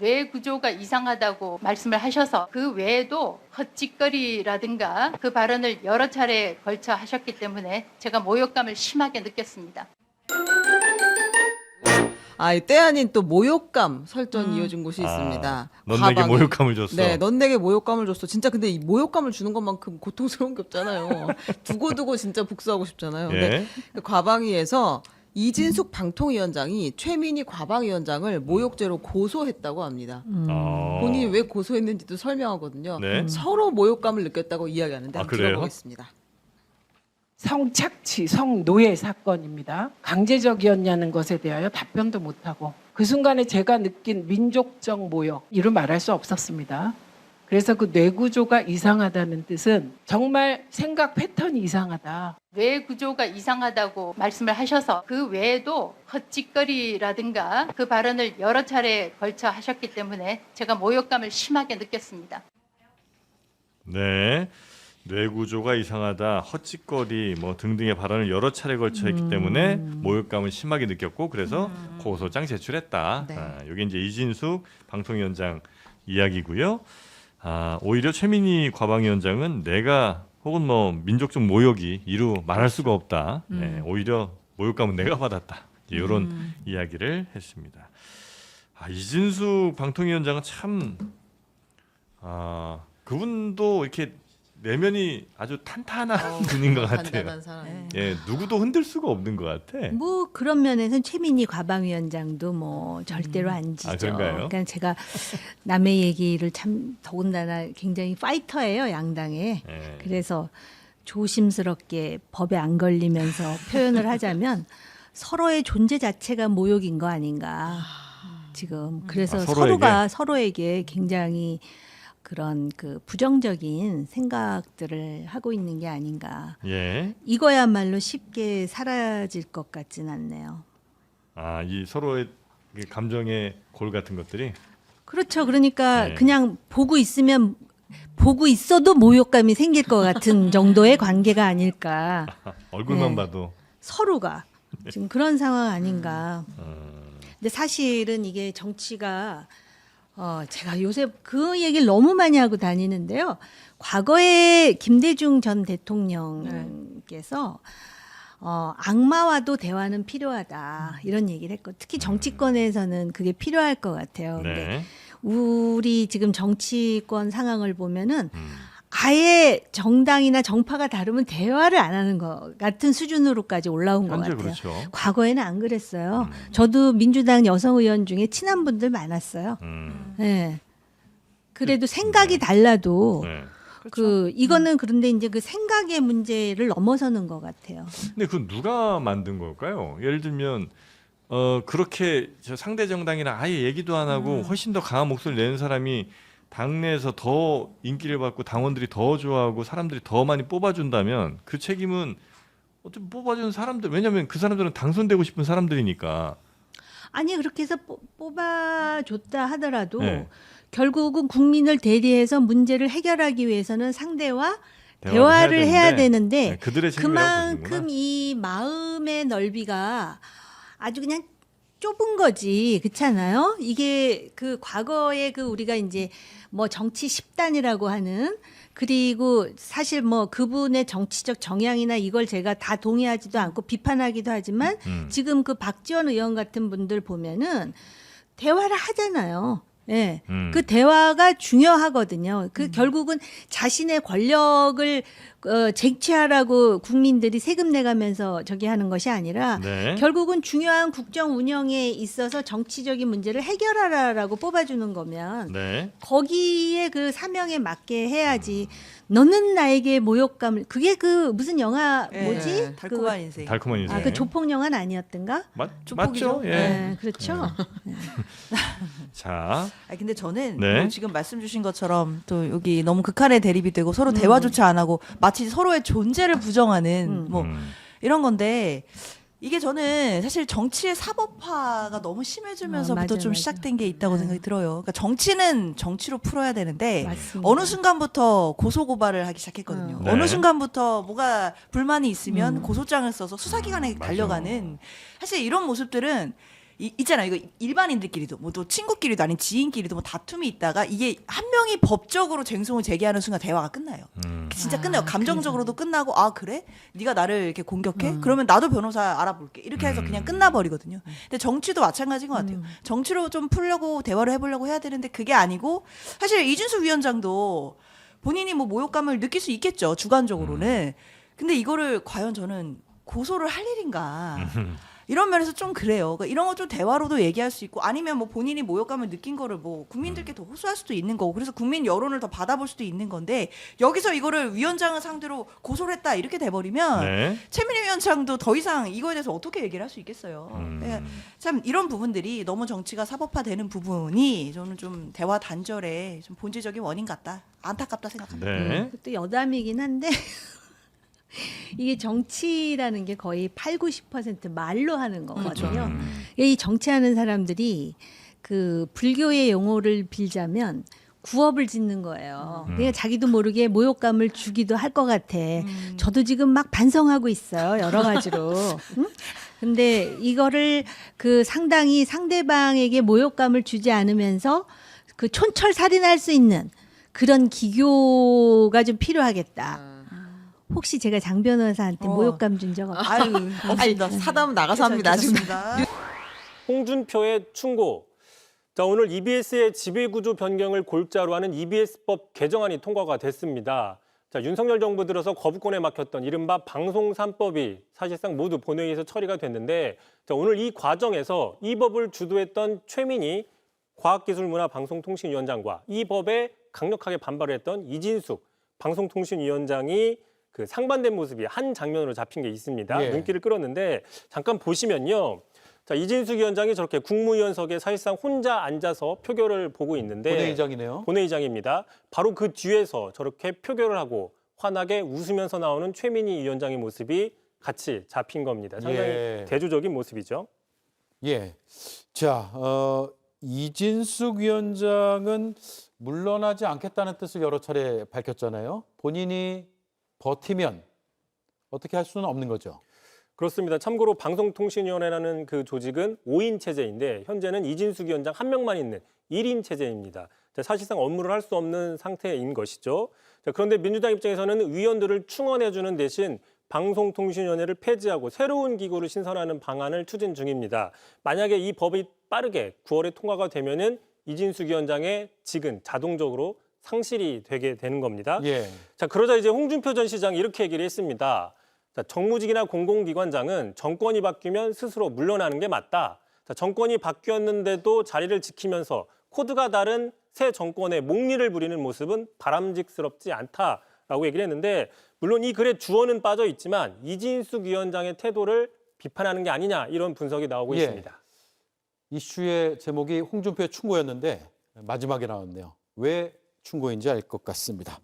뇌 구조가 이상하다고 말씀을 하셔서 그 외에도 헛짓거리라든가 그 발언을 여러 차례 걸쳐 하셨기 때문에 제가 모욕감을 심하게 느꼈습니다. 이 때 아닌 또 모욕감 설전 이어진 곳이 있습니다. 넌 내게 과방위. 모욕감을 줬어. 네, 넌 내게 모욕감을 줬어. 진짜 근데 이 모욕감을 주는 것만큼 고통스러운 게 없잖아요. 두고두고 진짜 복수하고 싶잖아요. 근데 그 과방위에서 이진숙 방통위원장이 최민희 과방위원장을 모욕죄로 고소했다고 합니다. 본인이 왜 고소했는지도 설명하거든요. 네. 서로 모욕감을 느꼈다고 이야기하는데 한번 그래요? 들어보겠습니다. 성착취, 성노예 사건입니다. 강제적이었냐는 것에 대하여 답변도 못하고 그 순간에 제가 느낀 민족적 모욕, 이루 말할 수 없었습니다. 그래서 그 뇌구조가 이상하다는 뜻은 정말 생각 패턴이 이상하다. 뇌 구조가 이상하다고 말씀을 하셔서 그 외에도 헛짓거리라든가 그 발언을 여러 차례 걸쳐 하셨기 때문에 제가 모욕감을 심하게 느꼈습니다. 네. 뇌 구조가 이상하다, 헛짓거리 뭐 등등의 발언을 여러 차례 걸쳐 했기 때문에 모욕감을 심하게 느꼈고 그래서 고소장 제출했다. 네. 이게 이제 이진숙 방통위원장 이야기고요. 오히려 최민희 과방위원장은 내가 혹은 뭐 민족적 모욕이 이루 말할 수가 없다. 네, 오히려 모욕감은 내가 받았다. 이런 이야기를 했습니다. 이진숙 방통위원장은 참 그분도 이렇게 내면이 아주 탄탄한 분인 것 같아요. 단단한 사람. 예, 누구도 흔들 수가 없는 것 같아. 뭐 그런 면에서는 최민희 과방위원장도 뭐 절대로 안 지죠. 그런가요? 그러니까 제가 남의 얘기를 참 더군다나 굉장히 파이터예요, 양당에. 예. 그래서 조심스럽게 법에 안 걸리면서 표현을 하자면 서로의 존재 자체가 모욕인 거 아닌가. 지금 그래서 서로에게? 서로가 서로에게 굉장히 그런 그 부정적인 생각들을 하고 있는 게 아닌가. 예. 이거야말로 쉽게 사라질 것 같진 않네요. 이 서로의 그 감정의 골 같은 것들이 그렇죠. 그러니까 네. 그냥 보고 있으면 보고 있어도 모욕감이 생길 것 같은 정도의 관계가 아닐까. 얼굴만 네. 봐도 서로가 지금 그런 상황 아닌가. 어, 근데 사실은 이게 정치가 제가 요새 그 얘기를 너무 많이 하고 다니는데요. 과거에 김대중 전 대통령께서 악마와도 대화는 필요하다 이런 얘기를 했고 특히 정치권에서는 그게 필요할 것 같아요. 근데 네. 우리 지금 정치권 상황을 보면은 아예 정당이나 정파가 다르면 대화를 안 하는 것 같은 수준으로까지 올라온 것 현재 같아요. 그렇죠. 과거에는 안 그랬어요. 저도 민주당 여성 의원 중에 친한 분들 많았어요. 네. 그래도 생각이 달라도 네. 이거는 그런데 이제 그 생각의 문제를 넘어서는 것 같아요. 근데 그건 누가 만든 걸까요? 예를 들면 그렇게 저 상대 정당이랑 아예 얘기도 안 하고 훨씬 더 강한 목소리를 내는 사람이 당내에서 더 인기를 받고 당원들이 더 좋아하고 사람들이 더 많이 뽑아준다면 그 책임은 어차피 뽑아주는 사람들, 왜냐하면 그 사람들은 당선되고 싶은 사람들이니까. 아니 그렇게 해서 뽑아줬다 하더라도 네. 결국은 국민을 대리해서 문제를 해결하기 위해서는 상대와 대화를 해야 되는데 네, 그들의 책임이라고 그만큼 보시는구나. 이 마음의 넓이가 아주 그냥 좁은 거지, 그렇잖아요. 이게 그 과거에 그 우리가 이제 뭐 정치 10단이라고 하는 그리고 사실 뭐 그분의 정치적 정향이나 이걸 제가 다 동의하지도 않고 비판하기도 하지만 지금 그 박지원 의원 같은 분들 보면은 대화를 하잖아요. 예. 그 대화가 중요하거든요. 그 결국은 자신의 권력을 쟁취하라고 국민들이 세금 내가면서 저기 하는 것이 아니라 네. 결국은 중요한 국정 운영에 있어서 정치적인 문제를 해결하라라고 뽑아주는 거면 네. 거기에 그 사명에 맞게 해야지. 너는 나에게 모욕감을 그게 그 무슨 영화 뭐지? 달콤한 인생. 달콤한 인생. 그 조폭 영화는 아니었던가? 맞죠? 예. 네, 그렇죠. 자, 근데 저는 네. 뭐 지금 말씀 주신 것처럼 또 여기 너무 극한의 대립이 되고 서로 대화조차 안 하고 마치 서로의 존재를 부정하는 뭐 이런 건데 이게 저는 사실 정치의 사법화가 너무 심해지면서부터 맞아, 좀 맞아. 시작된 게 있다고 생각이 들어요. 그러니까 정치는 정치로 풀어야 되는데 맞습니다. 어느 순간부터 고소고발을 하기 시작했거든요. 네. 어느 순간부터 뭐가 불만이 있으면 고소장을 써서 수사기관에 맞아. 달려가는 사실 이런 모습들은 있잖아요. 이거 일반인들끼리도 뭐 또 친구끼리도 아닌 지인끼리도 뭐 다툼이 있다가 이게 한 명이 법적으로 쟁송을 제기하는 순간 대화가 끝나요. 진짜 끝나요. 감정적으로도 끝나고 아 그래? 네가 나를 이렇게 공격해? 그러면 나도 변호사 알아볼게. 이렇게 해서 그냥 끝나버리거든요. 근데 정치도 마찬가지인 것 같아요. 정치로 좀 풀려고 대화를 해보려고 해야 되는데 그게 아니고 사실 이준수 위원장도 본인이 뭐 모욕감을 느낄 수 있겠죠. 주관적으로는. 근데 이거를 과연 저는 고소를 할 일인가. 이런 면에서 좀 그래요. 그러니까 이런 거 좀 대화로도 얘기할 수 있고 아니면 뭐 본인이 모욕감을 느낀 거를 뭐 국민들께 더 호소할 수도 있는 거고 그래서 국민 여론을 더 받아볼 수도 있는 건데 여기서 이거를 위원장을 상대로 고소를 했다 이렇게 돼버리면 네. 최민희 위원장도 더 이상 이거에 대해서 어떻게 얘기를 할 수 있겠어요. 네. 참 이런 부분들이 너무 정치가 사법화되는 부분이 저는 좀 대화 단절의 좀 본질적인 원인 같다. 안타깝다 생각합니다. 네. 또 여담이긴 한데 이게 정치라는 게 거의 8, 90% 말로 하는 거거든요. 이 정치하는 사람들이 그 불교의 용어를 빌자면 구업을 짓는 거예요. 그러니까 자기도 모르게 모욕감을 주기도 할 것 같아. 저도 지금 막 반성하고 있어요. 여러 가지로. 응? 근데 이거를 그 상당히 상대방에게 모욕감을 주지 않으면서 그 촌철살인할 수 있는 그런 기교가 좀 필요하겠다. 혹시 제가 장 변호사한테 모욕감 준 적 없어요? 아유, 없습니다. 사담 나가서 합니다. 지금. 홍준표의 충고. 자, 오늘 EBS의 지배구조 변경을 골자로 하는 EBS법 개정안이 통과가 됐습니다. 자, 윤석열 정부 들어서 거부권에 막혔던 이른바 방송 3법이 사실상 모두 본회의에서 처리가 됐는데 자, 오늘 이 과정에서 이 법을 주도했던 최민희 과학기술문화방송통신위원장과 이 법에 강력하게 반발을 했던 이진숙 방송통신위원장이 그 상반된 모습이 한 장면으로 잡힌 게 있습니다. 예. 눈길을 끌었는데 잠깐 보시면요. 자, 이진숙 위원장이 저렇게 국무위원석에 사실상 혼자 앉아서 표결을 보고 있는데 본회의장이네요. 본회의장입니다. 바로 그 뒤에서 저렇게 표결을 하고 환하게 웃으면서 나오는 최민희 위원장의 모습이 같이 잡힌 겁니다. 상당히 예. 대조적인 모습이죠. 예. 자, 이진숙 위원장은 물러나지 않겠다는 뜻을 여러 차례 밝혔잖아요. 본인이 버티면 어떻게 할 수는 없는 거죠. 그렇습니다. 참고로 방송통신위원회라는 그 조직은 5인 체제인데 현재는 이진숙 위원장 한 명만 있는 1인 체제입니다. 자, 사실상 업무를 할 수 없는 상태인 것이죠. 자, 그런데 민주당 입장에서는 위원들을 충원해주는 대신 방송통신위원회를 폐지하고 새로운 기구를 신설하는 방안을 추진 중입니다. 만약에 이 법이 빠르게 9월에 통과가 되면은 이진숙 위원장의 직은 자동적으로 상실이 되게 되는 겁니다. 예. 자, 그러자 이제 홍준표 전 시장이 이렇게 얘기를 했습니다. 자, 정무직이나 공공기관장은 정권이 바뀌면 스스로 물러나는 게 맞다. 자, 정권이 바뀌었는데도 자리를 지키면서 코드가 다른 새 정권의 목리를 부리는 모습은 바람직스럽지 않다라고 얘기를 했는데 물론 이 글에 주어는 빠져 있지만 이진숙 위원장의 태도를 비판하는 게 아니냐 이런 분석이 나오고 예. 있습니다. 이슈의 제목이 홍준표의 충고였는데 마지막에 나왔네요. 왜 충고인지 알 것 같습니다.